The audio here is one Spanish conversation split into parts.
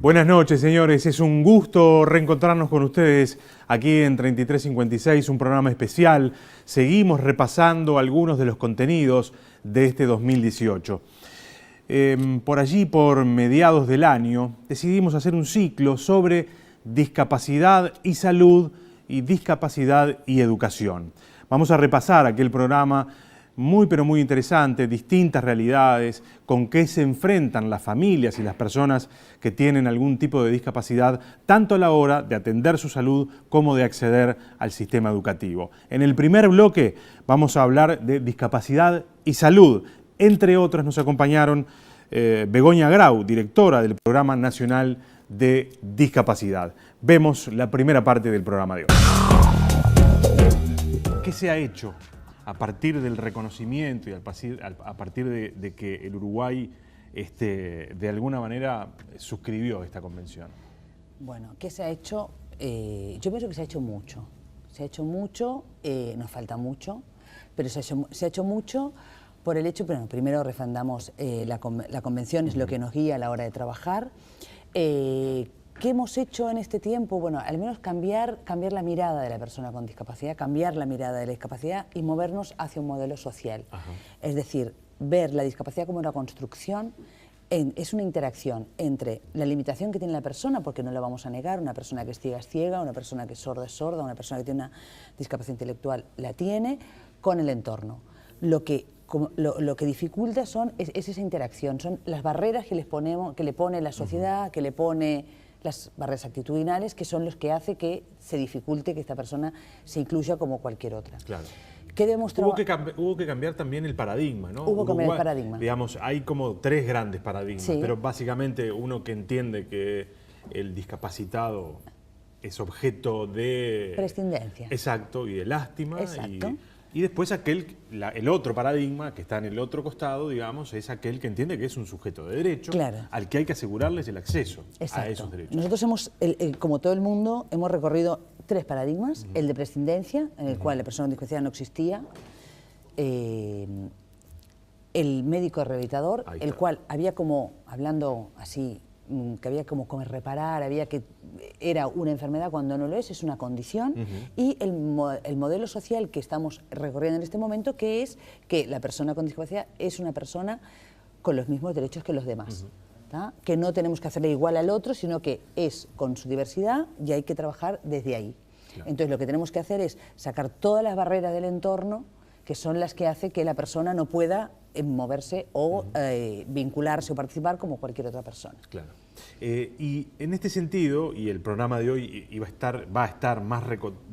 Buenas noches, señores. Es un gusto reencontrarnos con ustedes aquí en 3356, un programa especial. Seguimos repasando algunos de los contenidos de este 2018. Por allí, por mediados del año, decidimos hacer un ciclo sobre discapacidad y salud y discapacidad y educación. Vamos a repasar aquel programa muy pero muy interesante, distintas realidades, con qué se enfrentan las familias y las personas que tienen algún tipo de discapacidad, tanto a la hora de atender su salud como de acceder al sistema educativo. En el primer bloque vamos a hablar de discapacidad y salud. Entre otras nos acompañaron Begoña Grau, directora del Programa Nacional de Discapacidad. Vemos la primera parte del programa de hoy. ¿Qué se ha hecho a partir del reconocimiento y a partir de que el Uruguay de alguna manera suscribió esta convención? Bueno, ¿qué se ha hecho? Yo pienso que se ha hecho mucho. Se ha hecho mucho, nos falta mucho, pero se ha hecho mucho por el hecho, bueno, primero refrendamos la convención, es lo que nos guía a la hora de trabajar. ¿Qué hemos hecho en este tiempo? Bueno, al menos cambiar la mirada de la persona con discapacidad, cambiar la mirada de la discapacidad y movernos hacia un modelo social. Ajá. Es decir, ver la discapacidad como una construcción, es una interacción entre la limitación que tiene la persona, porque no la vamos a negar, una persona que es ciega, una persona que es sorda, una persona que tiene una discapacidad intelectual la tiene, con el entorno. Lo que dificulta es esa interacción, son las barreras que le pone la sociedad, que le pone las barreras actitudinales, que son los que hace que se dificulte que esta persona se incluya como cualquier otra. Claro. ¿Qué hubo que cambiar también el paradigma, ¿no? Hubo que cambiar el paradigma. Digamos, hay como tres grandes paradigmas, sí, pero básicamente uno que entiende que el discapacitado es objeto de prescindencia. Exacto, y de lástima. Exacto. Y después el otro paradigma que está en el otro costado, digamos, es aquel que entiende que es un sujeto de derecho, claro, al que hay que asegurarles el acceso a esos derechos. Nosotros como todo el mundo, hemos recorrido tres paradigmas. El de prescindencia, en el cual la persona con discapacidad no existía, el médico rehabilitador, el cual había como, hablando así, que había como reparar, era una enfermedad cuando no lo es una condición, y el modelo social que estamos recorriendo en este momento, que es que la persona con discapacidad es una persona con los mismos derechos que los demás, que no tenemos que hacerle igual al otro, sino que es con su diversidad y hay que trabajar desde ahí. Claro. Entonces lo que tenemos que hacer es sacar todas las barreras del entorno, que son las que hacen que la persona no pueda moverse o vincularse o participar como cualquier otra persona. Claro. Y en este sentido, y el programa de hoy va a estar más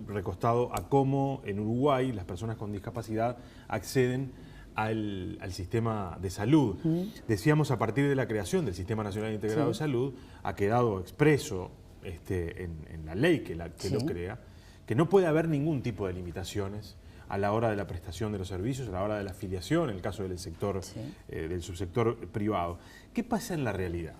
recostado a cómo en Uruguay las personas con discapacidad acceden al sistema de salud. Decíamos, a partir de la creación del Sistema Nacional Integrado de Salud, ha quedado expreso en la ley que lo crea, que no puede haber ningún tipo de limitaciones a la hora de la prestación de los servicios, a la hora de la afiliación, en el caso del sector, del subsector privado. ¿Qué pasa en la realidad?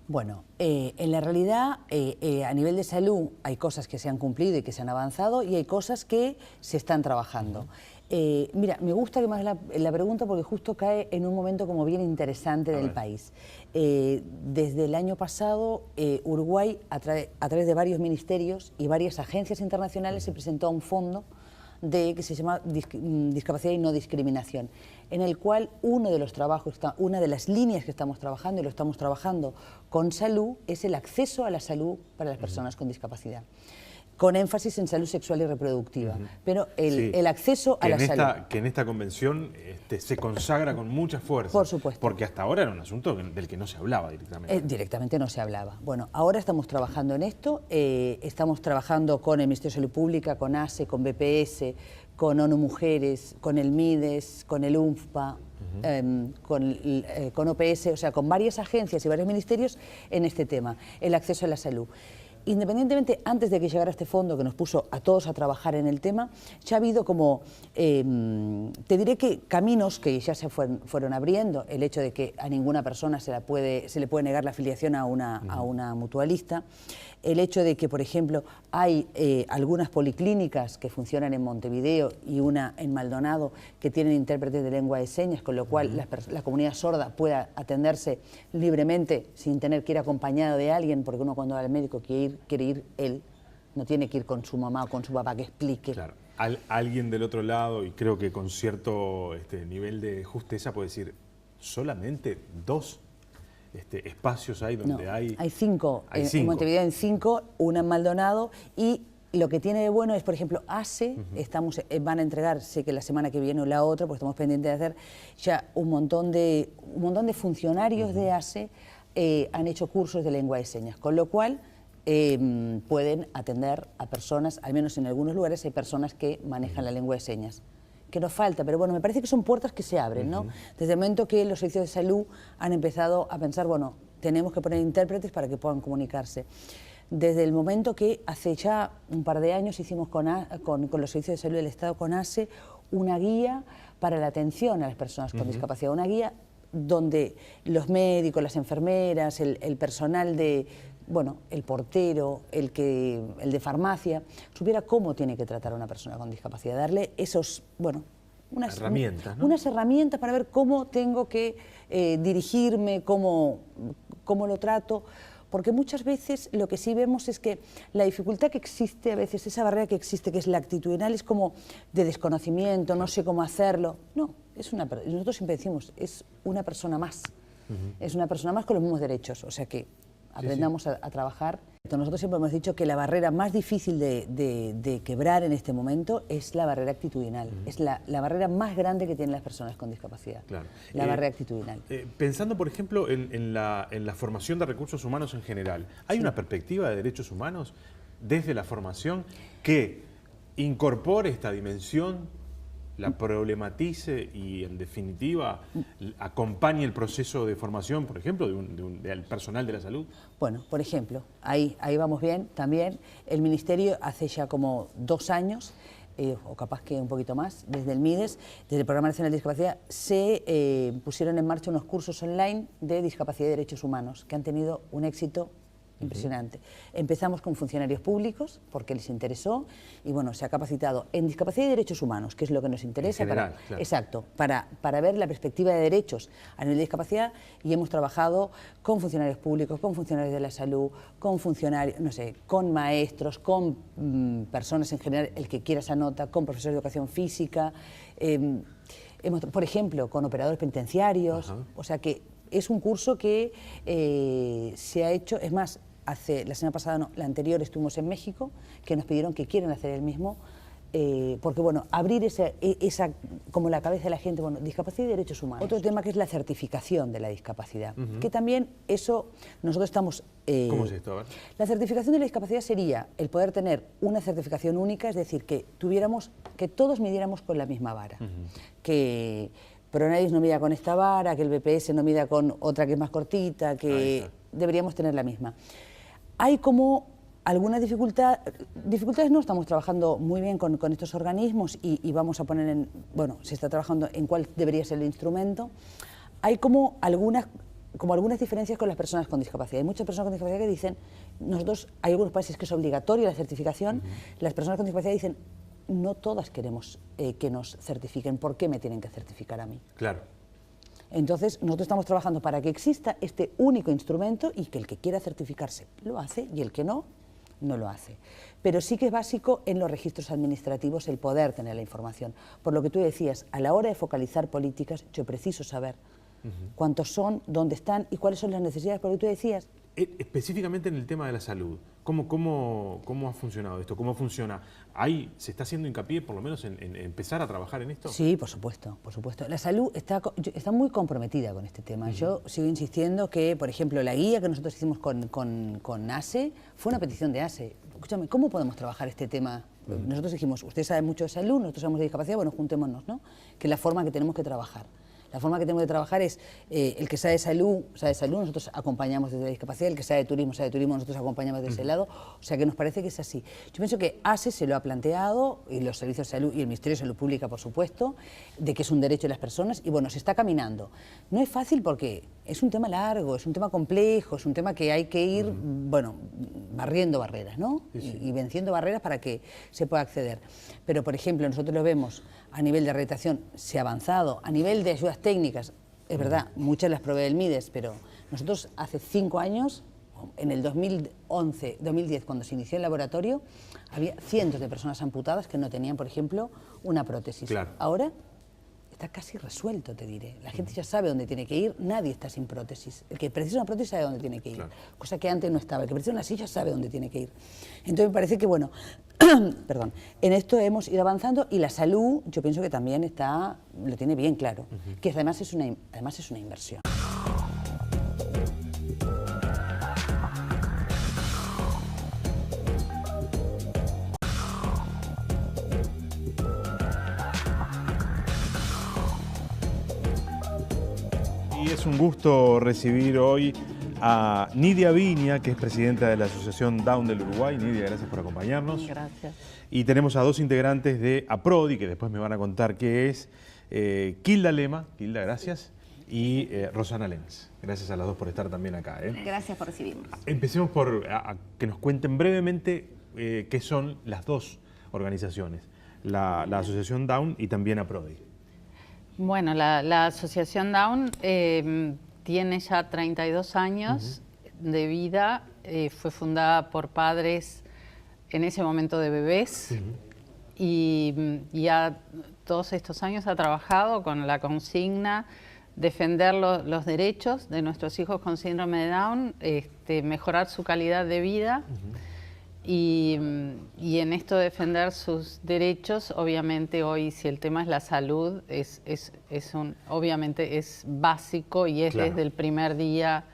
Bueno, en la realidad, a nivel de salud, hay cosas que se han cumplido y que se han avanzado, y hay cosas que se están trabajando. Mira, me gusta que me hagas la pregunta porque justo cae en un momento como bien interesante del país. Desde el año pasado, Uruguay, a través de varios ministerios y varias agencias internacionales, se presentó a un fondo que se llama Discapacidad y No Discriminación, en el cual uno de los trabajos, una de las líneas que estamos trabajando, y lo estamos trabajando con salud, es el acceso a la salud para las personas con discapacidad, con énfasis en salud sexual y reproductiva, pero el acceso a la salud. Que en esta convención se consagra con mucha fuerza. Por supuesto. Porque hasta ahora era un asunto del que no se hablaba directamente. Directamente no se hablaba. Bueno, ahora estamos trabajando en esto, estamos trabajando con el Ministerio de Salud Pública, con ACE, con BPS, con ONU Mujeres, con el MIDES, con el UNFPA, con OPS, o sea, con varias agencias y varios ministerios en este tema, el acceso a la salud. independientemente, antes de que llegara este fondo que nos puso a todos a trabajar en el tema, ya ha habido como, te diré que caminos que ya se fueron abriendo, el hecho de que a ninguna persona se le puede negar la afiliación a una mutualista, el hecho de que, por ejemplo, hay algunas policlínicas que funcionan en Montevideo y una en Maldonado que tienen intérpretes de lengua de señas, con lo cual la comunidad sorda pueda atenderse libremente sin tener que ir acompañado de alguien, porque uno cuando va al médico quiere ir él, no tiene que ir con su mamá o con su papá que explique. Claro. Alguien del otro lado, y creo que con cierto nivel de justeza puede decir, solamente 2 espacios hay donde hay 5. En Montevideo hay 5, una en Maldonado, y lo que tiene de bueno es, por ejemplo, ACE, van a entregar, sé que la semana que viene o la otra, porque estamos pendientes de hacer ya un montón de funcionarios de ACE han hecho cursos de lengua de señas, con lo cual pueden atender a personas, al menos en algunos lugares hay personas que manejan la lengua de señas. Que nos falta, pero bueno, me parece que son puertas que se abren, ¿no? Desde el momento que los servicios de salud han empezado a pensar, bueno, tenemos que poner intérpretes para que puedan comunicarse. Desde el momento que hace ya un par de años hicimos con los servicios de salud del Estado, con ACE, una guía para la atención a las personas con discapacidad, una guía donde los médicos, las enfermeras, el personal de, bueno, el portero, el de farmacia, supiera cómo tiene que tratar a una persona con discapacidad, darle esos, bueno, unas herramientas, ¿no? Unas herramientas para ver cómo tengo que dirigirme, cómo lo trato, porque muchas veces lo que sí vemos es que la dificultad que existe, a veces esa barrera que existe, que es la actitudinal, es como de desconocimiento, no sé cómo hacerlo. No, nosotros siempre decimos, es una persona más, es una persona más con los mismos derechos, o sea que aprendamos a trabajar. Nosotros siempre hemos dicho que la barrera más difícil de quebrar en este momento es la barrera actitudinal. Es la barrera más grande que tienen las personas con discapacidad, claro. La barrera actitudinal. Pensando, por ejemplo, en la formación de recursos humanos en general, ¿hay una perspectiva de derechos humanos desde la formación que incorpore esta dimensión, la problematice y, en definitiva, acompañe el proceso de formación, por ejemplo, del personal de la salud? Bueno, por ejemplo, ahí vamos bien también. El Ministerio hace ya como 2 años, o capaz que un poquito más, desde el MIDES, desde el Programa Nacional de Discapacidad, se pusieron en marcha unos cursos online de discapacidad y derechos humanos, que han tenido un éxito impresionante. Empezamos con funcionarios públicos porque les interesó y bueno, se ha capacitado en discapacidad y derechos humanos, que es lo que nos interesa. En general, claro. Exacto, para ver la perspectiva de derechos a nivel de discapacidad, y hemos trabajado con funcionarios públicos, con funcionarios de la salud, con funcionarios, no sé, con maestros, con personas en general, el que quiera esa nota, con profesores de educación física, por ejemplo, con operadores penitenciarios. Ajá. O sea que es un curso que se ha hecho, es más, la semana pasada, no, la anterior estuvimos en México, que nos pidieron que quieren hacer el mismo, porque bueno, abrir esa como la cabeza de la gente, bueno, discapacidad y derechos humanos. Otro tema que es la certificación de la discapacidad, que también eso, nosotros estamos... ¿Cómo es esto? A ver. La certificación de la discapacidad sería el poder tener una certificación única, es decir, que todos midiéramos con la misma vara, que Pronadis no mida con esta vara, que el BPS no mida con otra que es más cortita, que deberíamos tener la misma. Hay como algunas dificultades, no, estamos trabajando muy bien con estos organismos y vamos a poner bueno, se está trabajando en cuál debería ser el instrumento. Hay como algunas diferencias con las personas con discapacidad. Hay muchas personas con discapacidad que dicen, hay algunos países que es obligatoria la certificación, las personas con discapacidad dicen, no todas queremos que nos certifiquen, ¿por qué me tienen que certificar a mí? Claro. Entonces, nosotros estamos trabajando para que exista este único instrumento y que el que quiera certificarse lo hace y el que no, no lo hace. Pero sí que es básico en los registros administrativos el poder tener la información. Por lo que tú decías, a la hora de focalizar políticas, yo preciso saber cuántos son, dónde están y cuáles son las necesidades, porque tú decías... Específicamente en el tema de la salud, ¿cómo ha funcionado esto? ¿Cómo funciona? ¿Se está haciendo hincapié, por lo menos, en empezar a trabajar en esto? Sí, por supuesto, por supuesto. La salud está muy comprometida con este tema. Yo sigo insistiendo que, por ejemplo, la guía que nosotros hicimos con ACE fue una petición de ACE. Escúchame, ¿cómo podemos trabajar este tema? Nosotros dijimos, usted sabe mucho de salud, nosotros sabemos de discapacidad, bueno, juntémonos, ¿no? Que es la forma que tenemos que trabajar. La forma que tenemos de trabajar es, el que sabe de salud, nosotros acompañamos desde la discapacidad, el que sabe de turismo, nosotros acompañamos de ese lado, o sea que nos parece que es así. Yo pienso que ASE se lo ha planteado, y los servicios de salud, y el Ministerio de Salud Pública, por supuesto, de que es un derecho de las personas, y bueno, se está caminando. No es fácil porque es un tema largo, es un tema complejo, es un tema que hay que ir, bueno, barriendo barreras, ¿no? Sí. Y venciendo barreras para que se pueda acceder. Pero, por ejemplo, nosotros lo vemos a nivel de rehabilitación, se ha avanzado, a nivel de ayudas técnicas, es verdad, muchas las provee el MIDES, pero nosotros hace 5 años, en el 2011, 2010, cuando se inició el laboratorio, había cientos de personas amputadas que no tenían, por ejemplo, una prótesis. Claro. Ahora está casi resuelto, te diré. La gente ya sabe dónde tiene que ir, nadie está sin prótesis. El que precisa una prótesis sabe dónde tiene que ir, claro. Cosa que antes no estaba. El que precisa una silla sabe dónde tiene que ir. Entonces me parece que, bueno, perdón, en esto hemos ido avanzando y la salud, yo pienso que también lo tiene bien claro, que además es una inversión. Y es un gusto recibir hoy a Nidia Viña, que es presidenta de la Asociación Down del Uruguay. Nidia, gracias por acompañarnos. Gracias. Y tenemos a 2 integrantes de APRODI, que después me van a contar qué es. Kilda Lema, Kilda, gracias. Y Rosana Lenz. Gracias a las 2 por estar también acá. Gracias por recibirnos. Empecemos por que nos cuenten brevemente qué son las 2 organizaciones, la Asociación Down y también APRODI. Bueno, la Asociación Down tiene ya 32 años de vida, fue fundada por padres en ese momento de bebés y ya todos estos años ha trabajado con la consigna defender los derechos de nuestros hijos con síndrome de Down, mejorar su calidad de vida. Y en esto de defender sus derechos, obviamente hoy, si el tema es la salud, obviamente es básico y es claro. Desde el primer día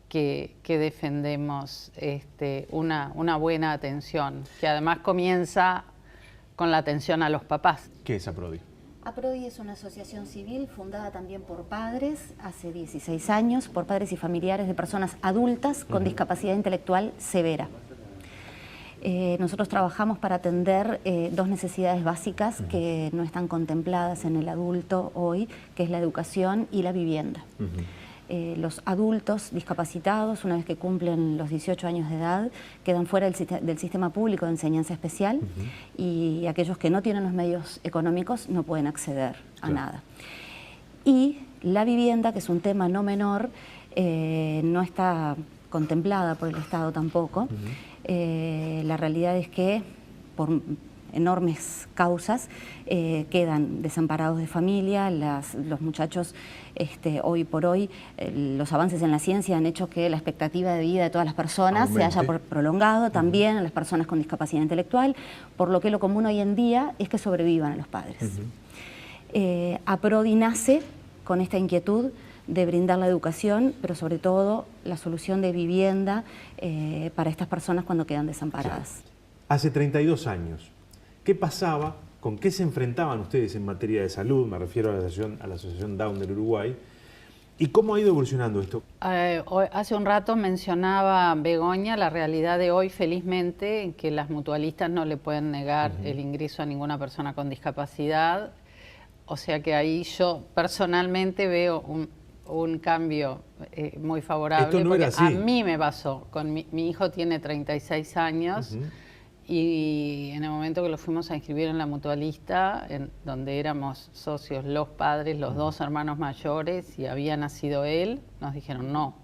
que defendemos una buena atención, que además comienza con la atención a los papás. ¿Qué es APRODI? APRODI es una asociación civil fundada también por padres, hace 16 años, por padres y familiares de personas adultas con discapacidad intelectual severa. Nosotros trabajamos para atender 2 necesidades básicas que no están contempladas en el adulto hoy, que es la educación y la vivienda. Los adultos discapacitados, una vez que cumplen los 18 años de edad, quedan fuera del sistema público de enseñanza especial y aquellos que no tienen los medios económicos no pueden acceder a nada. Y la vivienda, que es un tema no menor, no está contemplada por el Estado tampoco. La realidad es que por enormes causas quedan desamparados de familia, los muchachos hoy por hoy, los avances en la ciencia han hecho que la expectativa de vida de todas las personas se haya prolongado también a las personas con discapacidad intelectual, por lo que lo común hoy en día es que sobrevivan a los padres. APRODI nace con esta inquietud de brindar la educación, pero sobre todo la solución de vivienda para estas personas cuando quedan desamparadas. Claro. Hace 32 años, ¿qué pasaba? ¿Con qué se enfrentaban ustedes en materia de salud? Me refiero a la Asociación Down del Uruguay. ¿Y cómo ha ido evolucionando esto? Hace un rato mencionaba Begoña la realidad de hoy, felizmente, que las mutualistas no le pueden negar el ingreso a ninguna persona con discapacidad. O sea que ahí yo personalmente veo un cambio muy favorable. Esto no era así. A mí me pasó. Mi hijo tiene 36 años y en el momento que lo fuimos a inscribir en la mutualista, donde éramos socios los padres, los 2 hermanos mayores y había nacido él, nos dijeron no.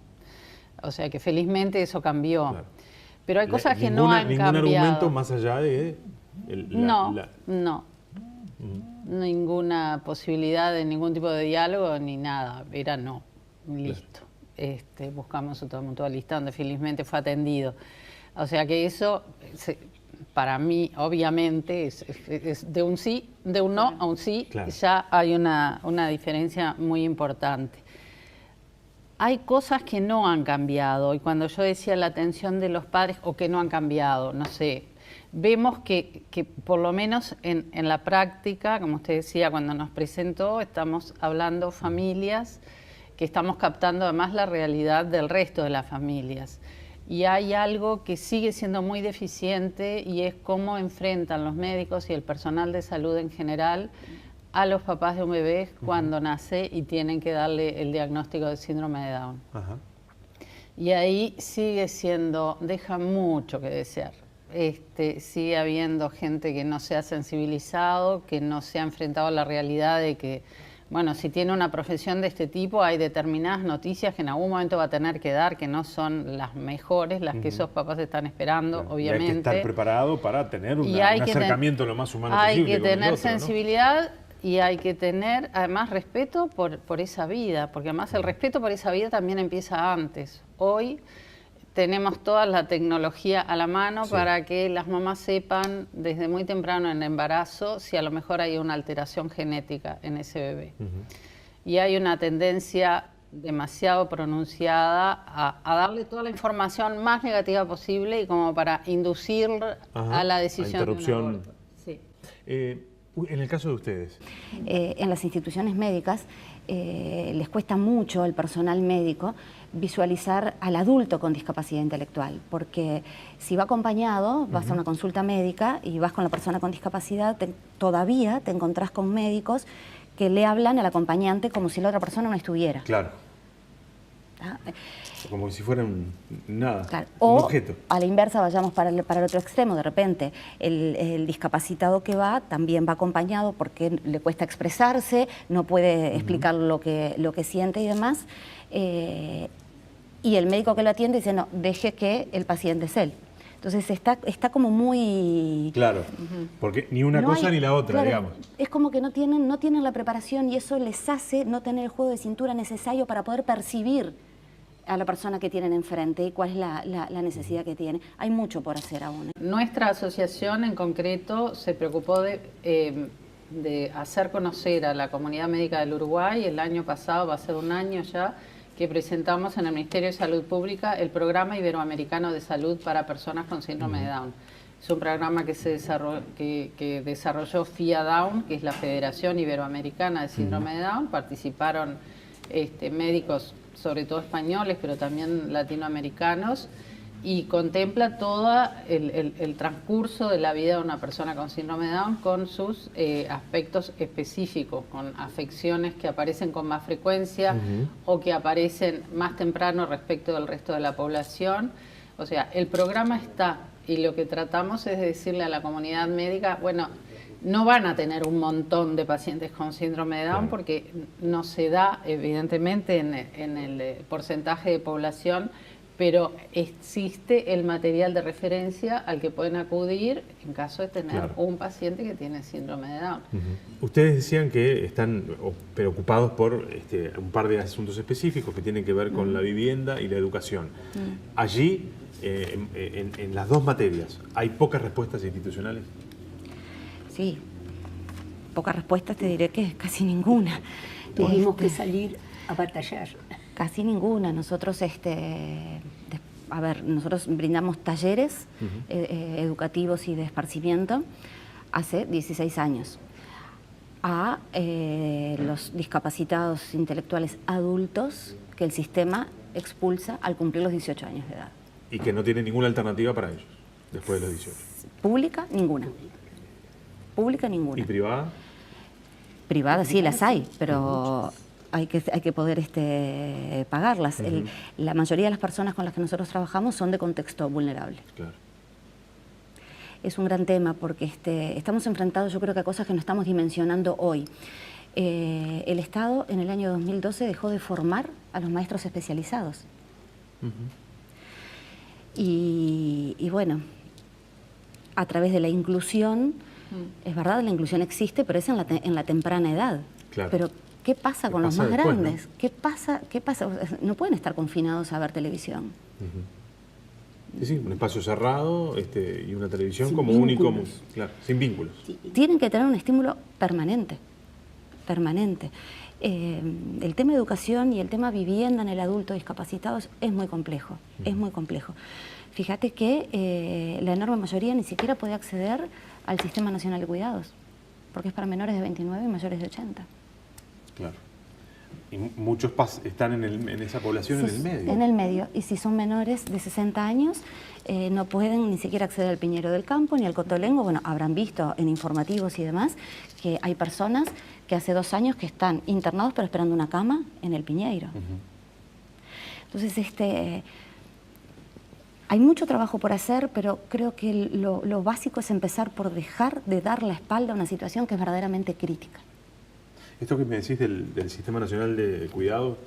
O sea que felizmente eso cambió. Claro. Pero hay cosas que no han cambiado. ¿Ningún argumento más allá de...? No. Ninguna posibilidad de ningún tipo de diálogo ni nada, era no, listo. Buscamos otro mutualista donde felizmente fue atendido. O sea que eso, para mí, obviamente, es de un sí, de un no a un sí, claro. Ya hay una diferencia muy importante. Hay cosas que no han cambiado, y cuando yo decía la atención de los padres, o que no han cambiado, no sé, vemos que por lo menos en la práctica, como usted decía, cuando nos presentó, estamos hablando familias que estamos captando además la realidad del resto de las familias. Y hay algo que sigue siendo muy deficiente y es cómo enfrentan los médicos y el personal de salud en general a los papás de un bebé cuando nace y tienen que darle el diagnóstico de síndrome de Down. Ajá. Y ahí sigue siendo, deja mucho que desear. Sigue habiendo gente que no se ha sensibilizado, que no se ha enfrentado a la realidad de que, bueno, si tiene una profesión de este tipo, hay determinadas noticias que en algún momento va a tener que dar, que no son las mejores, las que esos papás están esperando, Claro. obviamente. Y hay que estar preparado para tener un acercamiento lo más humano posible. Hay que con el tener otro, ¿no? sensibilidad y hay que tener, además, respeto por esa vida, porque además el respeto por esa vida también empieza antes. Hoy tenemos toda la tecnología a la mano para que las mamás sepan desde muy temprano en el embarazo si a lo mejor hay una alteración genética en ese bebé. Y hay una tendencia demasiado pronunciada a darle toda la información más negativa posible y como para inducir a la decisión de un aborto. Sí. En el caso de ustedes. En las instituciones médicas les cuesta mucho al personal médico visualizar al adulto con discapacidad intelectual, porque si va acompañado, vas a una consulta médica y vas con la persona con discapacidad, todavía te encontrás con médicos que le hablan al acompañante como si la otra persona no estuviera. Claro. ¿Ah? Como si fuera nada, Claro. un O objeto. a la inversa vayamos para el otro extremo, de repente el discapacitado que va también va acompañado porque le cuesta expresarse, no puede explicar lo que siente y demás, y el médico que lo atiende dice, no, deje que el paciente es él. Entonces está como muy... Claro, porque ni una cosa ni la otra, claro, digamos. es como que no tienen la preparación y eso les hace no tener el juego de cintura necesario para poder percibir a la persona que tienen enfrente y cuál es la necesidad que tiene. Hay mucho por hacer aún. Nuestra asociación en concreto se preocupó de hacer conocer a la comunidad médica del Uruguay. El año pasado, va a ser un año ya, que presentamos en el Ministerio de Salud Pública el Programa Iberoamericano de Salud para Personas con Síndrome de Down. Es un programa que desarrolló FIA Down, que es la Federación Iberoamericana de Síndrome de Down. Participaron médicos, sobre todo españoles, pero también latinoamericanos, y contempla todo el transcurso de la vida de una persona con síndrome de Down con sus aspectos específicos, con afecciones que aparecen con más frecuencia o que aparecen más temprano respecto del resto de la población. O sea, el programa está y lo que tratamos es de decirle a la comunidad médica, bueno, no van a tener un montón de pacientes con síndrome de Down porque no se da evidentemente en el porcentaje de población, pero existe el material de referencia al que pueden acudir en caso de tener un paciente que tiene síndrome de Down. Ustedes decían que están preocupados por un par de asuntos específicos que tienen que ver con la vivienda y la educación. Allí, en las dos materias, ¿hay pocas respuestas institucionales? Sí, pocas respuestas, te diré que casi ninguna. Tuvimos que salir a batallar. Casi ninguna. Nosotros, nosotros brindamos talleres educativos y de esparcimiento hace 16 años a los discapacitados intelectuales adultos que el sistema expulsa al cumplir los 18 años de edad. Y que no tienen ninguna alternativa para ellos, después de los 18. Pública, ninguna. Pública, ninguna. ¿Y privada? Privada sí las hay, pero hay que poder pagarlas. La mayoría de las personas con las que nosotros trabajamos son de contexto vulnerable. Claro. Es un gran tema porque estamos enfrentados, yo creo que a cosas que no estamos dimensionando hoy. El Estado en el año 2012 dejó de formar a los maestros especializados. Y bueno, a través de la inclusión, es verdad, la inclusión existe, pero es en la temprana edad. Claro. Pero ¿qué pasa con los más después, grandes? ¿no? ¿Qué pasa? No pueden estar confinados a ver televisión. Sí, un espacio cerrado y una televisión Sin como vínculos. único, claro, sin vínculos. Tienen que tener un estímulo permanente, permanente. El tema educación y el tema vivienda en el adulto discapacitado es muy complejo, es muy complejo. Fíjate que la enorme mayoría ni siquiera puede acceder al Sistema Nacional de Cuidados, porque es para menores de 29 y mayores de 80. Claro. Y muchos están en esa población en el medio. En el medio. Y si son menores de 60 años, no pueden ni siquiera acceder al Piñero del Campo ni al Cotolengo. Bueno, habrán visto en informativos y demás que hay personas que hace 2 años que están internados pero esperando una cama en el Piñeiro. Entonces, hay mucho trabajo por hacer, pero creo que lo básico es empezar por dejar de dar la espalda a una situación que es verdaderamente crítica. Esto que me decís del Sistema Nacional de Cuidado,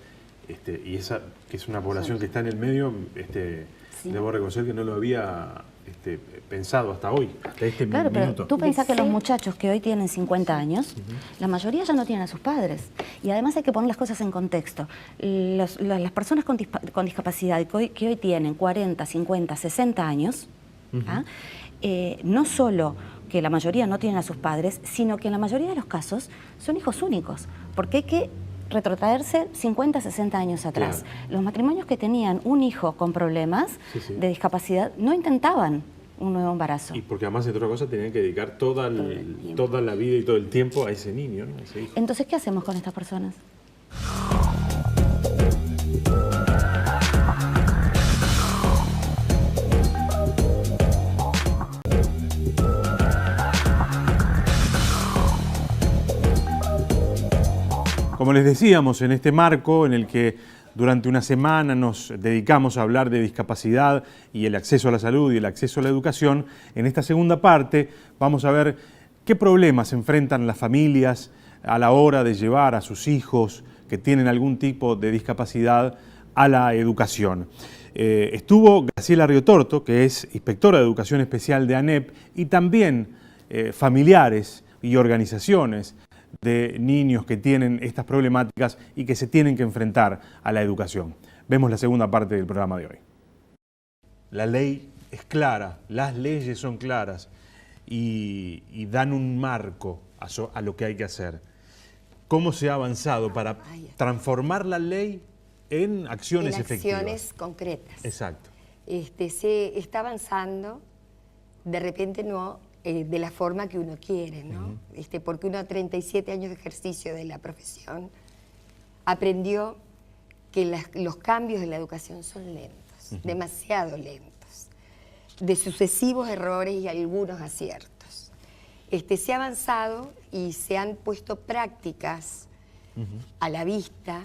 y esa que es una población que está en el medio, debo reconocer que no lo había pensado hasta hoy, hasta este claro, minuto. Pero tú pensás que los muchachos que hoy tienen 50 años, la mayoría ya no tienen a sus padres. Y además hay que poner las cosas en contexto. Las personas con discapacidad que hoy tienen 40, 50, 60 años, no solo que la mayoría no tienen a sus padres, sino que en la mayoría de los casos son hijos únicos, porque hay que retrotraerse 50, 60 años atrás. Claro. Los matrimonios que tenían un hijo con problemas de discapacidad no intentaban un nuevo embarazo. Y porque además, entre otras cosas, tenían que dedicar toda la vida y todo el tiempo a ese niño, ¿no? A ese hijo. Entonces, ¿qué hacemos con estas personas? Como les decíamos, en este marco en el que durante una semana nos dedicamos a hablar de discapacidad y el acceso a la salud y el acceso a la educación, en esta segunda parte vamos a ver qué problemas enfrentan las familias a la hora de llevar a sus hijos que tienen algún tipo de discapacidad a la educación. Estuvo Graciela Riotorto, que es inspectora de Educación Especial de ANEP, y también familiares y organizaciones de niños que tienen estas problemáticas y que se tienen que enfrentar a la educación. Vemos la segunda parte del programa de hoy. La ley es clara, las leyes son claras y dan un marco a lo que hay que hacer. ¿Cómo se ha avanzado para transformar la ley en acciones efectivas? En acciones concretas. Exacto. Se está avanzando, de repente no de la forma que uno quiere, ¿no? Porque uno a 37 años de ejercicio de la profesión aprendió que los cambios de la educación son lentos, demasiado lentos, de sucesivos errores y algunos aciertos. Se ha avanzado y se han puesto prácticas a la vista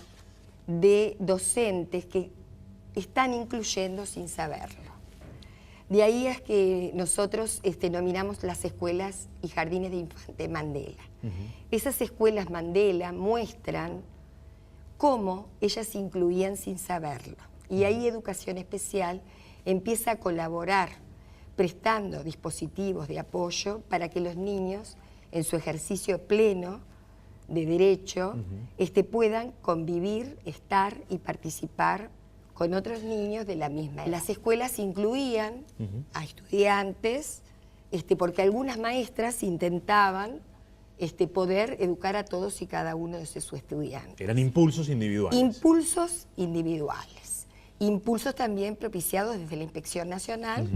de docentes que están incluyendo sin saberlo. De ahí es que nosotros nominamos las escuelas y jardines de infante Mandela. Esas escuelas Mandela muestran cómo ellas se incluían sin saberlo. Y ahí Educación Especial empieza a colaborar prestando dispositivos de apoyo para que los niños, en su ejercicio pleno de derecho, puedan convivir, estar y participar con otros niños de la misma edad. Las escuelas incluían a estudiantes, porque algunas maestras intentaban poder educar a todos y cada uno de sus estudiantes. Eran impulsos individuales. Impulsos individuales. Impulsos también propiciados desde la Inspección Nacional,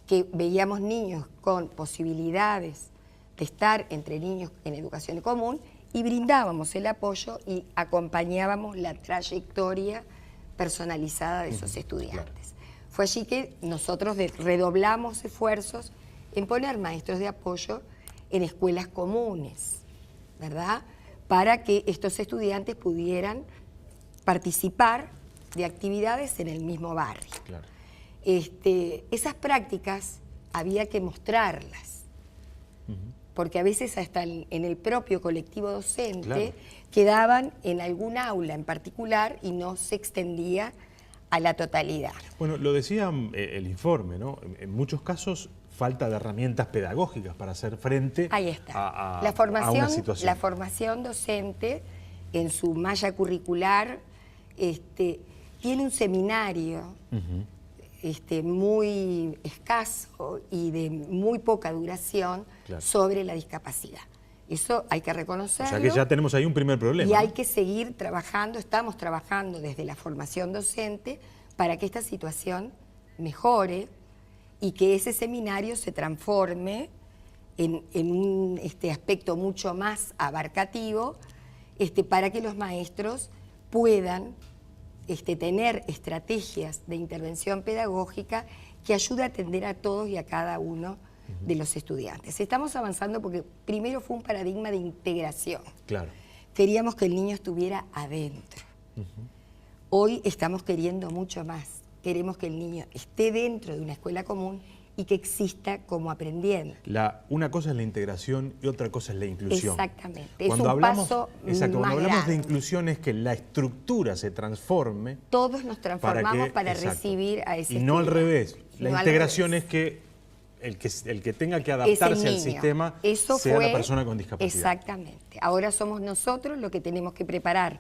que veíamos niños con posibilidades de estar entre niños en educación común y brindábamos el apoyo y acompañábamos la trayectoria personalizada de esos estudiantes. Claro. Fue allí que nosotros redoblamos esfuerzos en poner maestros de apoyo en escuelas comunes, ¿verdad? Para que estos estudiantes pudieran participar de actividades en el mismo barrio. Claro. Esas prácticas había que mostrarlas, porque a veces hasta en el propio colectivo docente quedaban en algún aula en particular y no se extendía a la totalidad. Bueno, lo decía el informe, ¿no? En muchos casos falta de herramientas pedagógicas para hacer frente Ahí está. a una situación. La formación docente en su malla curricular tiene un seminario muy escaso y de muy poca duración sobre la discapacidad. Eso hay que reconocerlo. O sea que ya tenemos ahí un primer problema. Y hay que seguir trabajando, estamos trabajando desde la formación docente para que esta situación mejore, y que ese seminario se transforme en un aspecto mucho más abarcativo, para que los maestros puedan tener estrategias de intervención pedagógica que ayude a atender a todos y a cada uno de los estudiantes. Estamos avanzando porque primero fue un paradigma de integración. Claro. Queríamos que el niño estuviera adentro. Hoy estamos queriendo mucho más. Queremos que el niño esté dentro de una escuela común y que exista como aprendiendo. Una cosa es la integración y otra cosa es la inclusión. Exactamente. Cuando es un hablamos, paso cuando más hablamos de grande. inclusión es que la estructura se transforme. Todos nos transformamos para exacto, recibir a ese y no al estudiante. revés. Y La no al integración revés. es que el que tenga que Es el adaptarse al niño. sistema Eso sea fue, la persona con discapacidad. Exactamente. Ahora somos nosotros los que tenemos que preparar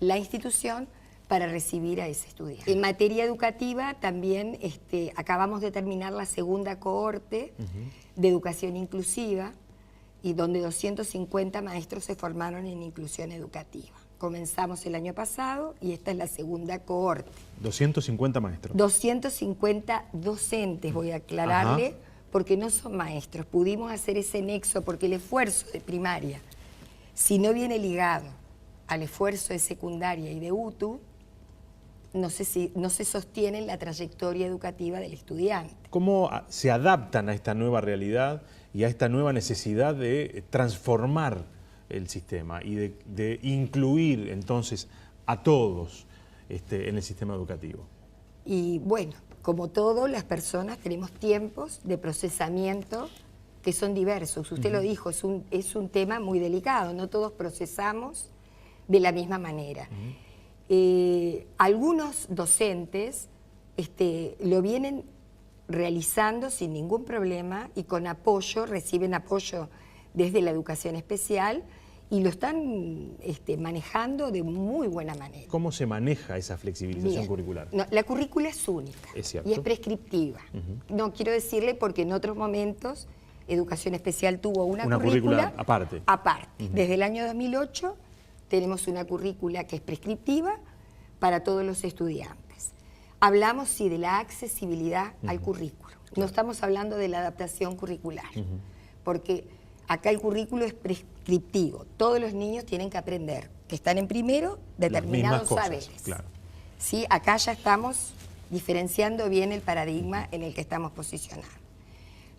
la institución para recibir a ese estudiante. En materia educativa también acabamos de terminar la segunda cohorte de educación inclusiva, y donde 250 maestros se formaron en inclusión educativa. Comenzamos el año pasado y esta es la segunda cohorte. 250 maestros. 250 docentes, voy a aclararle, porque no son maestros. Pudimos hacer ese nexo porque el esfuerzo de primaria, si no viene ligado al esfuerzo de secundaria y de UTU, no se sostiene en la trayectoria educativa del estudiante. ¿Cómo se adaptan a esta nueva realidad y a esta nueva necesidad de transformar el sistema y de incluir entonces a todos en el sistema educativo? Y bueno, como todo, las personas tenemos tiempos de procesamiento que son diversos. Usted lo dijo, es un tema muy delicado, no todos procesamos de la misma manera. Algunos docentes lo vienen realizando sin ningún problema y con apoyo, reciben apoyo desde la educación especial y lo están manejando de muy buena manera. ¿Cómo se maneja esa flexibilización Bien. curricular? No, la currícula es única Es cierto. y es prescriptiva. No quiero decirle porque en otros momentos Educación Especial tuvo una currícula aparte. Desde el año 2008 tenemos una currícula que es prescriptiva para todos los estudiantes. Hablamos, sí, de la accesibilidad al currículo. No estamos hablando de la adaptación curricular, porque acá el currículo es prescriptivo. Todos los niños tienen que aprender, que están en primero, determinados saberes. Claro. ¿Sí? Acá ya estamos diferenciando bien el paradigma en el que estamos posicionados.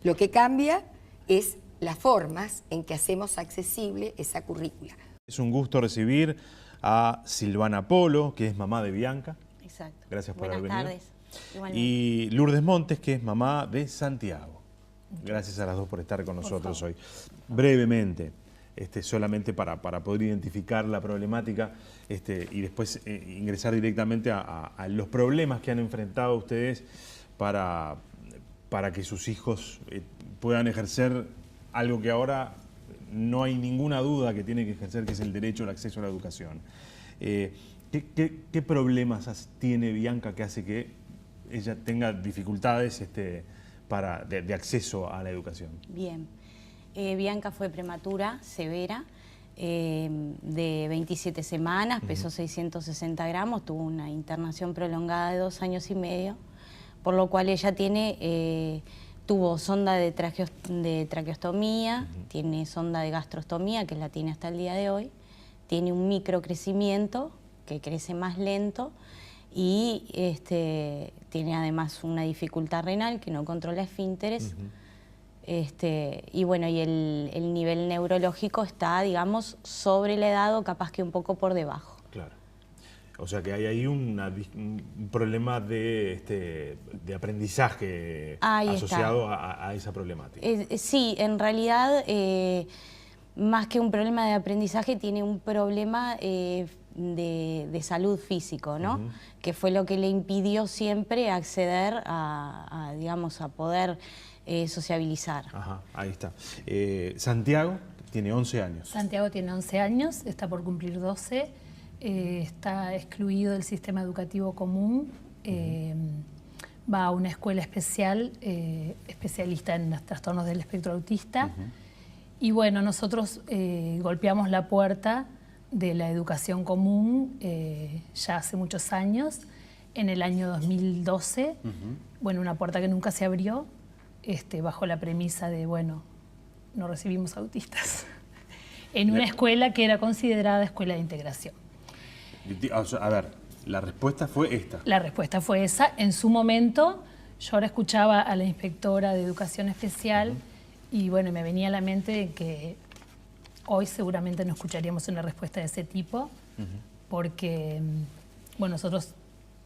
Lo que cambia es las formas en que hacemos accesible esa currícula. Es un gusto recibir a Silvana Polo, que es mamá de Bianca. Exacto. Gracias por Buenas haber venido. tardes. Igualmente. Y Lourdes Montes, que es mamá de Santiago. Gracias a las dos por estar con nosotros hoy. Brevemente, solamente para poder identificar la problemática y después ingresar directamente a los problemas que han enfrentado ustedes para que sus hijos puedan ejercer algo que ahora no hay ninguna duda que tiene que ejercer, que es el derecho al acceso a la educación. ¿Qué problemas tiene Bianca que hace que ella tenga dificultades de acceso a la educación? Bien. Bianca fue prematura, severa, de 27 semanas, pesó 660 gramos, tuvo una internación prolongada de 2 años y medio, por lo cual ella tuvo sonda de traqueostomía, tiene sonda de gastrostomía, que la tiene hasta el día de hoy, tiene un microcrecimiento, que crece más lento, y tiene además una dificultad renal que no controla esfínteres. Y bueno, y el nivel neurológico está, digamos, sobre la edad o capaz que un poco por debajo. Claro. O sea que hay ahí un problema de aprendizaje asociado a esa problemática. Sí, en realidad, más que un problema de aprendizaje, tiene un problema de salud físico, ¿no? Que fue lo que le impidió siempre acceder digamos, a poder sociabilizar. Ajá, ahí está. Santiago tiene 11 años. Santiago tiene 11 años, está por cumplir 12, está excluido del sistema educativo común, va a una escuela especial, especialista en los trastornos del espectro autista, y bueno, nosotros golpeamos la puerta de la educación común ya hace muchos años, en el año 2012, bueno, una puerta que nunca se abrió, bajo la premisa de, bueno, no recibimos autistas, en una escuela que era considerada escuela de integración. A ver, la respuesta fue esta. La respuesta fue esa. En su momento, yo ahora escuchaba a la inspectora de educación especial y bueno, me venía a la mente que hoy seguramente no escucharíamos una respuesta de ese tipo, porque bueno, nosotros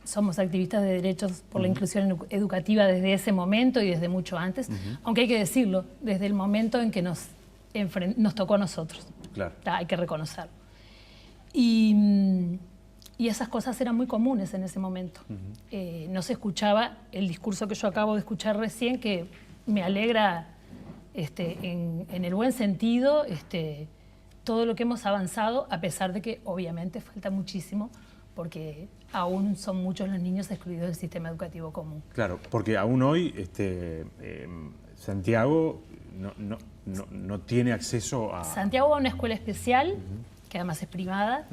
somos activistas de derechos por la inclusión educativa desde ese momento y desde mucho antes, aunque hay que decirlo, desde el momento en que nos tocó a nosotros. Claro. Hay que reconocerlo. Y esas cosas eran muy comunes en ese momento. No se escuchaba el discurso que yo acabo de escuchar recién, que me alegra en el buen sentido todo lo que hemos avanzado, a pesar de que obviamente falta muchísimo, porque aún son muchos los niños excluidos del sistema educativo común. Claro, porque aún hoy Santiago no tiene acceso a... Santiago va a una escuela especial, que además es privada,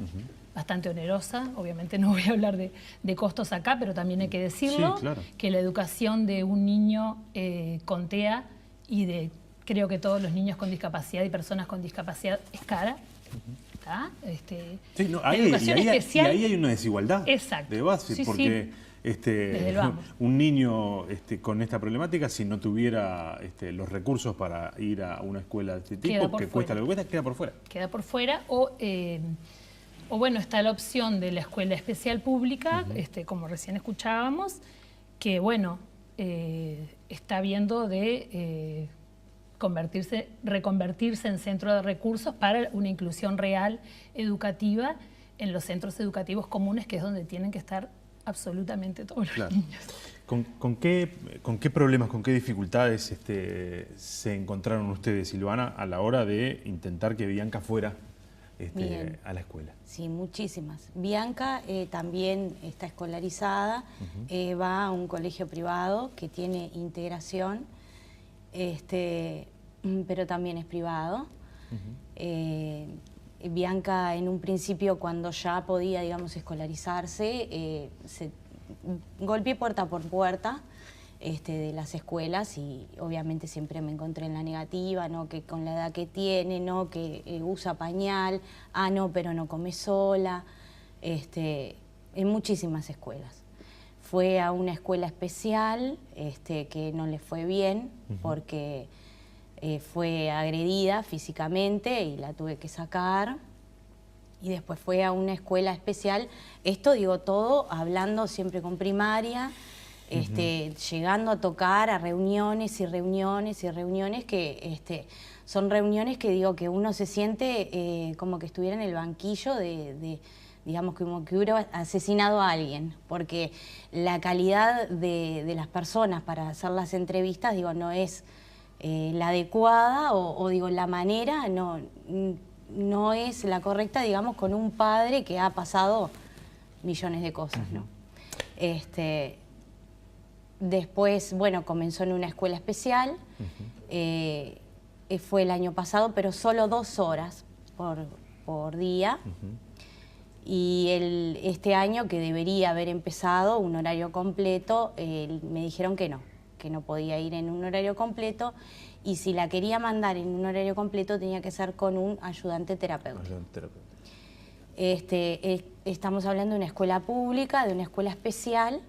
bastante onerosa. Obviamente no voy a hablar de costos acá, pero también hay que decirlo, Sí, claro. que la educación de un niño con TEA y de creo que todos los niños con discapacidad y personas con discapacidad es cara. Sí, no, la ahí, educación especial, y ahí hay una desigualdad exacto, de base, sí, porque Desde el vamos. un niño con esta problemática, si no tuviera los recursos para ir a una escuela de este Queda tipo, por que cuesta fuera. lo que cuesta, queda por fuera. Queda por fuera o bueno, está la opción de la escuela especial pública, como recién escuchábamos, que bueno, está viendo de reconvertirse en centro de recursos para una inclusión real educativa en los centros educativos comunes, que es donde tienen que estar absolutamente todos los niños. ¿Con qué problemas, con qué dificultades se encontraron ustedes, Silvana, a la hora de intentar que Bianca fuera a la escuela? Sí, muchísimas. Bianca también está escolarizada, va a un colegio privado que tiene integración, pero también es privado. Bianca en un principio, cuando ya podía, digamos, escolarizarse, golpeé puerta por puerta de las escuelas y obviamente siempre me encontré en la negativa, ¿no? Que con la edad que tiene, ¿no? Que usa pañal, no, pero no come sola, en muchísimas escuelas. Fue a una escuela especial que no le fue bien porque fue agredida físicamente y la tuve que sacar. Y después fue a una escuela especial. Esto digo todo hablando siempre con primaria, llegando a tocar a reuniones y reuniones y reuniones que son reuniones que digo que uno se siente como que estuviera en el banquillo digamos, como que hubiera asesinado a alguien, porque la calidad de las personas para hacer las entrevistas, digo, no es la adecuada o digo, la manera no es la correcta, digamos, con un padre que ha pasado millones de cosas, ¿no? Después, bueno, comenzó en una escuela especial, fue el año pasado, pero solo 2 horas por día. Y este año, que debería haber empezado un horario completo, me dijeron que no podía ir en un horario completo, y si la quería mandar en un horario completo tenía que ser con un ayudante terapéutico. Estamos hablando de una escuela pública, de una escuela especial,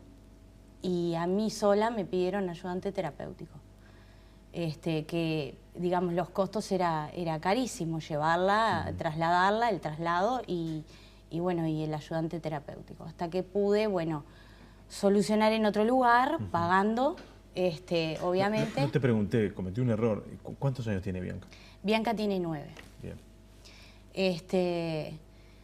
y a mí sola me pidieron ayudante terapéutico. Que, digamos, los costos era carísimo, llevarla, trasladarla, el traslado y bueno, y el ayudante terapéutico. Hasta que pude, bueno, solucionar en otro lugar, pagando, obviamente. No te pregunté, cometí un error. ¿Cuántos años tiene Bianca? Bianca tiene 9. Bien.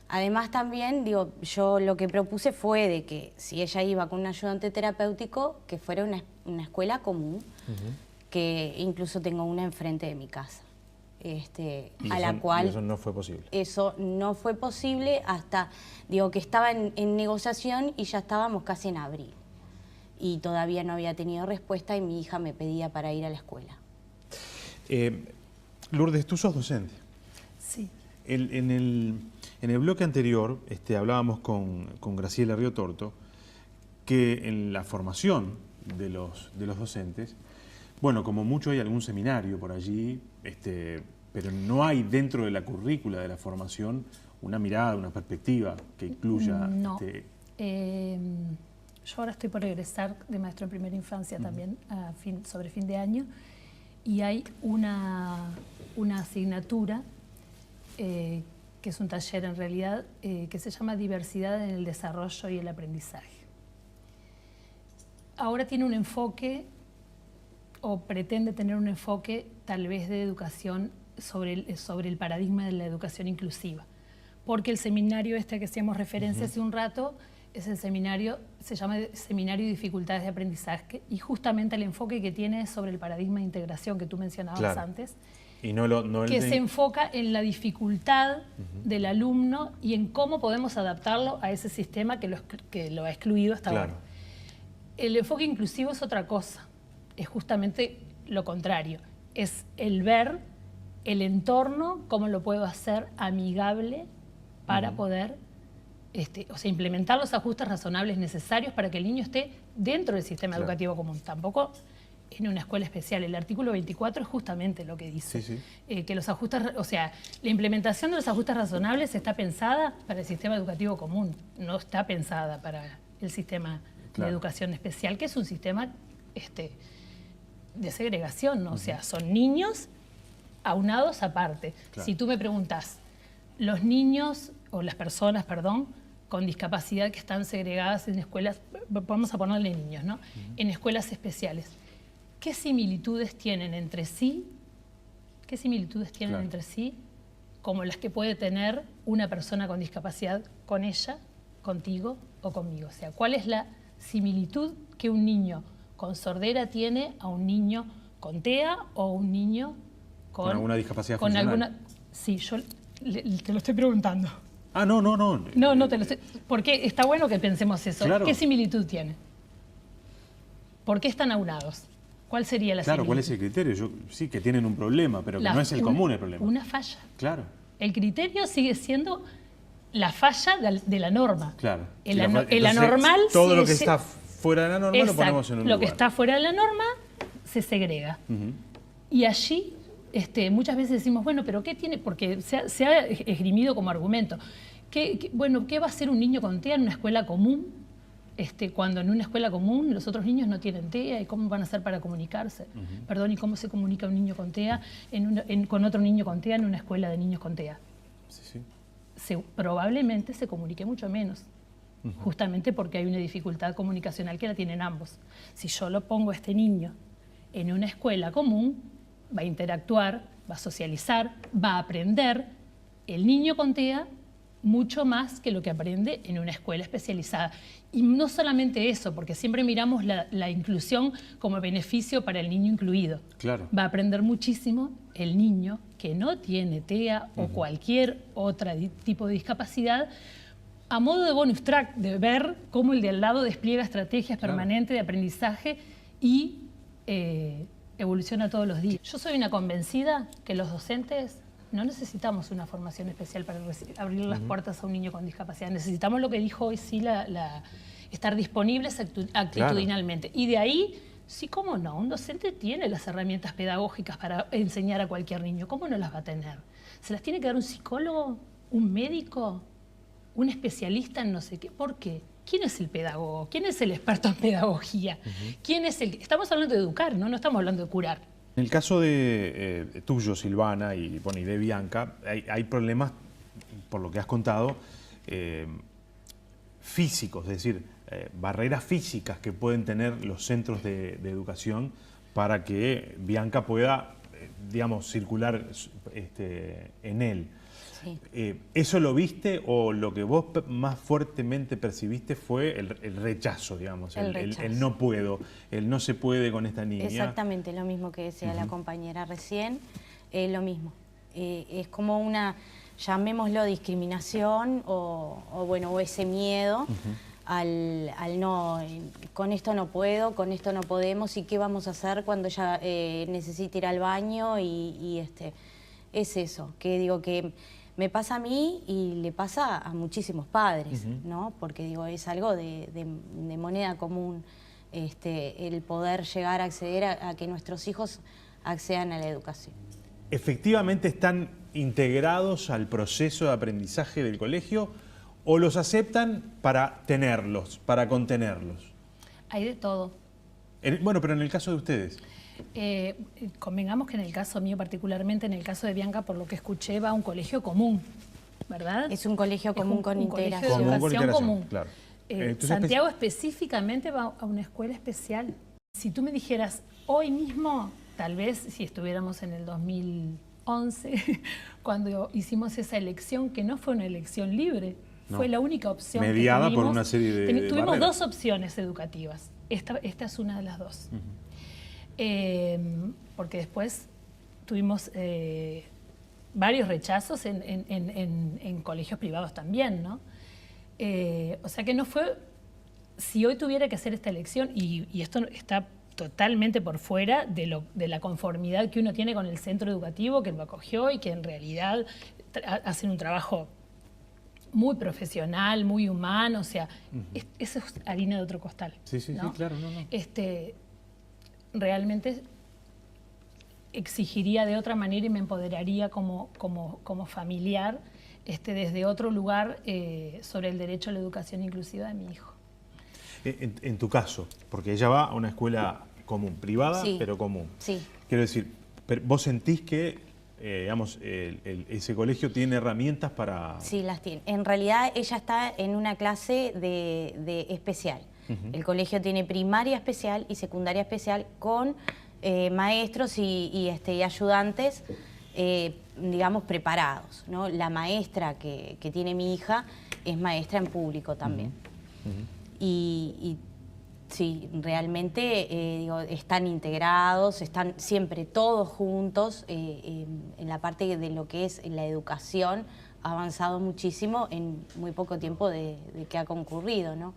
Además también, digo, yo lo que propuse fue de que si ella iba con un ayudante terapéutico, que fuera una escuela común, que incluso tengo una enfrente de mi casa. A la cual eso no fue posible. Eso no fue posible hasta, digo, que estaba en negociación y ya estábamos casi en abril. Y todavía no había tenido respuesta y mi hija me pedía para ir a la escuela. Lourdes, tú sos docente. Sí. En el bloque anterior hablábamos con Graciela Río Torto que en la formación de los docentes Bueno, como mucho hay algún seminario por allí, pero no hay dentro de la currícula de la formación una mirada, una perspectiva que incluya... No. Yo ahora estoy por egresar de maestro en primera infancia también, sobre fin de año, y hay una asignatura, que es un taller en realidad, que se llama Diversidad en el Desarrollo y el Aprendizaje. Ahora tiene un enfoque, o pretende tener un enfoque tal vez de educación sobre el paradigma de la educación inclusiva. Porque el seminario que hacíamos referencia hace un rato, es el seminario, se llama Seminario de Dificultades de Aprendizaje, y justamente el enfoque que tiene es sobre el paradigma de integración que tú mencionabas antes, y no que se enfoca en la dificultad del alumno y en cómo podemos adaptarlo a ese sistema que lo ha excluido hasta ahora. El enfoque inclusivo es otra cosa, es justamente lo contrario, es el ver el entorno, cómo lo puedo hacer amigable para poder implementar los ajustes razonables necesarios para que el niño esté dentro del sistema educativo común, tampoco en una escuela especial. El artículo 24 es justamente lo que dice, que los ajustes, la implementación de los ajustes razonables está pensada para el sistema educativo común, no está pensada para el sistema de educación especial, que es un sistema de segregación, ¿no? O sea, son niños aunados aparte. Si tú me preguntas, los niños, o las personas, perdón, con discapacidad que están segregadas en escuelas, vamos a ponerle niños, ¿no? En escuelas especiales, ¿qué similitudes tienen entre sí? ¿Qué similitudes tienen entre sí como las que puede tener una persona con discapacidad con ella, contigo o conmigo? O sea, ¿cuál es la similitud que un niño con sordera tiene a un niño con TEA o un niño con alguna discapacidad funcional? Sí, yo te lo estoy preguntando. Ah, no. No, te lo estoy... Porque está bueno que pensemos eso. Claro. ¿Qué similitud tiene? ¿Por qué están aunados? ¿Cuál sería la similitud? Claro, ¿cuál es el criterio? Sí, que tienen un problema, pero que no es el común el problema. Una falla. Claro. El criterio sigue siendo la falla de la norma. Claro. El anormal... Todo lo que está fuera de la norma lo ponemos en un lugar. Lo que está fuera de la norma se segrega. Y allí... muchas veces decimos, bueno, pero ¿qué tiene? Porque se ha esgrimido como argumento. ¿Qué va a hacer un niño con TEA en una escuela común? Cuando en una escuela común los otros niños no tienen TEA, ¿y cómo van a hacer para comunicarse? Perdón, ¿y cómo se comunica un niño con TEA con otro niño con TEA en una escuela de niños con TEA? Probablemente se comunique mucho menos, justamente porque hay una dificultad comunicacional que la tienen ambos. Si yo lo pongo a este niño en una escuela común, va a interactuar, va a socializar, va a aprender el niño con TEA mucho más que lo que aprende en una escuela especializada. Y no solamente eso, porque siempre miramos la inclusión como beneficio para el niño incluido. Claro. Va a aprender muchísimo el niño que no tiene TEA o cualquier otro tipo de discapacidad, a modo de bonus track, de ver cómo el de al lado despliega estrategias permanentes de aprendizaje y evoluciona todos los días. Yo soy una convencida que los docentes no necesitamos una formación especial para abrir las puertas a un niño con discapacidad. Necesitamos lo que dijo hoy, estar disponibles actitudinalmente. Y de ahí, sí, cómo no, un docente tiene las herramientas pedagógicas para enseñar a cualquier niño. ¿Cómo no las va a tener? ¿Se las tiene que dar un psicólogo, un médico, un especialista en no sé qué? ¿Por qué? ¿Quién es el pedagogo? ¿Quién es el experto en pedagogía? ¿Quién es el...? Estamos hablando de educar, ¿no? No estamos hablando de curar. En el caso de tuyo, Silvana, y de Bianca, hay problemas, por lo que has contado, físicos, es decir, barreras físicas que pueden tener los centros de educación para que Bianca pueda, digamos, circular en él. Sí. ¿Eso lo viste o lo que vos más fuertemente percibiste fue el rechazo, digamos? El no puedo, el no se puede con esta niña. Exactamente, lo mismo que decía la compañera recién, lo mismo. Es como una, llamémoslo discriminación o ese miedo al no, con esto no puedo, con esto no podemos, y qué vamos a hacer cuando ella necesite ir al baño es eso, que digo que me pasa a mí y le pasa a muchísimos padres, ¿no? Porque digo, es algo de moneda común el poder llegar a acceder a que nuestros hijos accedan a la educación. ¿Efectivamente están integrados al proceso de aprendizaje del colegio o los aceptan para tenerlos, para contenerlos? Hay de todo. Bueno, pero en el caso de ustedes. Convengamos que en el caso mío, particularmente en el caso de Bianca, por lo que escuché, va a un colegio común, ¿verdad? Es un colegio común con integración. Colegio de educación común. Claro. Santiago específicamente va a una escuela especial. Si tú me dijeras hoy mismo, tal vez si estuviéramos en el 2011, cuando hicimos esa elección, que no fue una elección libre, fue la única opción mediada que tuvimos. Por una serie de tuvimos barreras. 2 opciones educativas. Esta es una de las 2. Porque después tuvimos varios rechazos en colegios privados también, ¿no? O sea que no fue... Si hoy tuviera que hacer esta elección, y esto está totalmente por fuera de la conformidad que uno tiene con el centro educativo que lo acogió y que en realidad hacen un trabajo muy profesional, muy humano, o sea, eso es harina de otro costal. Sí, ¿no? claro, no. Realmente exigiría de otra manera y me empoderaría como familiar desde otro lugar sobre el derecho a la educación inclusiva de mi hijo. En tu caso, porque ella va a una escuela común, privada, Sí. pero común. Sí. Quiero decir, ¿vos sentís que ese colegio tiene herramientas para...? Sí, las tiene. En realidad ella está en una clase de especial. El colegio tiene primaria especial y secundaria especial con maestros y ayudantes, digamos, preparados, ¿no? La maestra que tiene mi hija es maestra en público también. Y sí, realmente están integrados, están siempre todos juntos. En la parte de lo que es la educación ha avanzado muchísimo en muy poco tiempo de que ha concurrido, ¿no?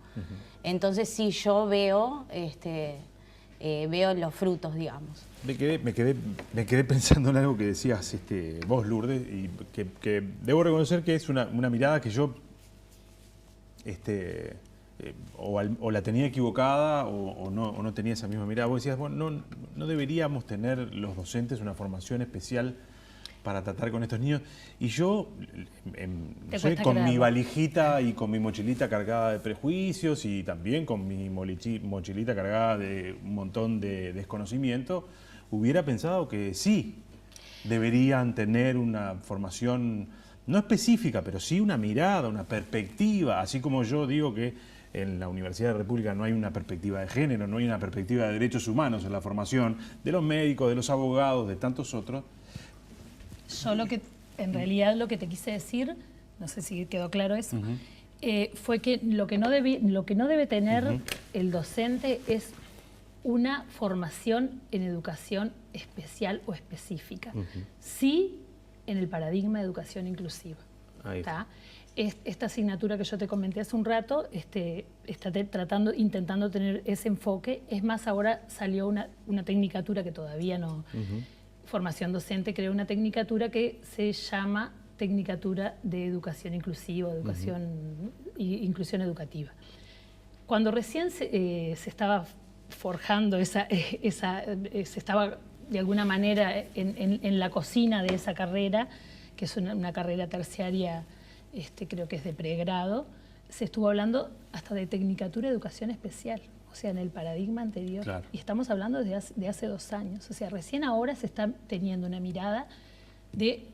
Entonces sí, yo veo los frutos, digamos. Me quedé pensando en algo que decías vos, Lourdes, y que debo reconocer que es una mirada que yo o la tenía equivocada o no tenía esa misma mirada. Vos decías, bueno, no deberíamos tener los docentes una formación especial para tratar con estos niños. Y yo, no sé, con mi valijita y con mi mochilita cargada de prejuicios y también con mi mochilita cargada de un montón de desconocimiento, hubiera pensado que sí, deberían tener una formación, no específica, pero sí una mirada, una perspectiva, así como yo digo que en la Universidad de la República no hay una perspectiva de género, no hay una perspectiva de derechos humanos en la formación de los médicos, de los abogados, de tantos otros. Yo en realidad lo que te quise decir, no sé si quedó claro eso, fue que lo que no debe tener el docente es una formación en educación especial o específica. Sí, en el paradigma de educación inclusiva. ¿Tá? Esta asignatura que yo te comenté hace un rato está intentando tener ese enfoque. Es más, ahora salió una tecnicatura que todavía no... Formación docente creó una tecnicatura que se llama Tecnicatura de Educación Inclusiva, Inclusión Educativa. Cuando recién se estaba forjando se estaba de alguna manera en la cocina de esa carrera, que es una carrera terciaria, creo que es de pregrado, se estuvo hablando hasta de Tecnicatura de Educación Especial. O sea, en el paradigma anterior. Claro. Y estamos hablando de hace 2 años. O sea, recién ahora se está teniendo una mirada de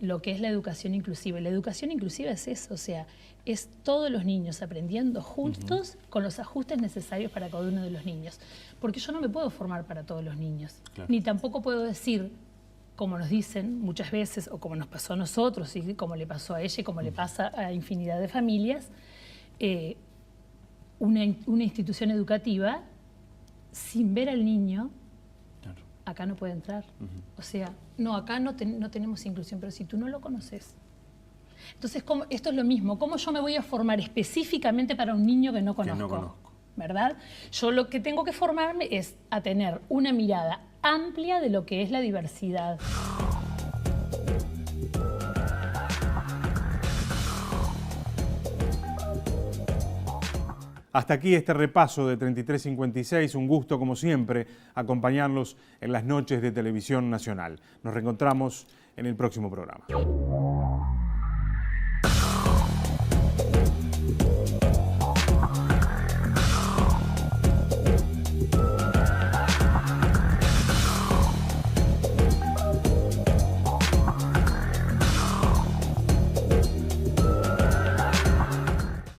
lo que es la educación inclusiva. La educación inclusiva es eso, o sea, es todos los niños aprendiendo juntos con los ajustes necesarios para cada uno de los niños. Porque yo no me puedo formar para todos los niños. Claro. Ni tampoco puedo decir, como nos dicen muchas veces, o como nos pasó a nosotros, y como le pasó a ella y como le pasa a infinidad de familias, una institución educativa, sin ver al niño, claro, acá no puede entrar. O sea, no, acá no tenemos inclusión, pero si tú no lo conoces. Entonces, esto es lo mismo. ¿Cómo yo me voy a formar específicamente para un niño que no conozco? ¿Verdad? Yo lo que tengo que formarme es a tener una mirada amplia de lo que es la diversidad. Hasta aquí este repaso de 3356. Un gusto, como siempre, acompañarlos en las noches de Televisión Nacional. Nos reencontramos en el próximo programa.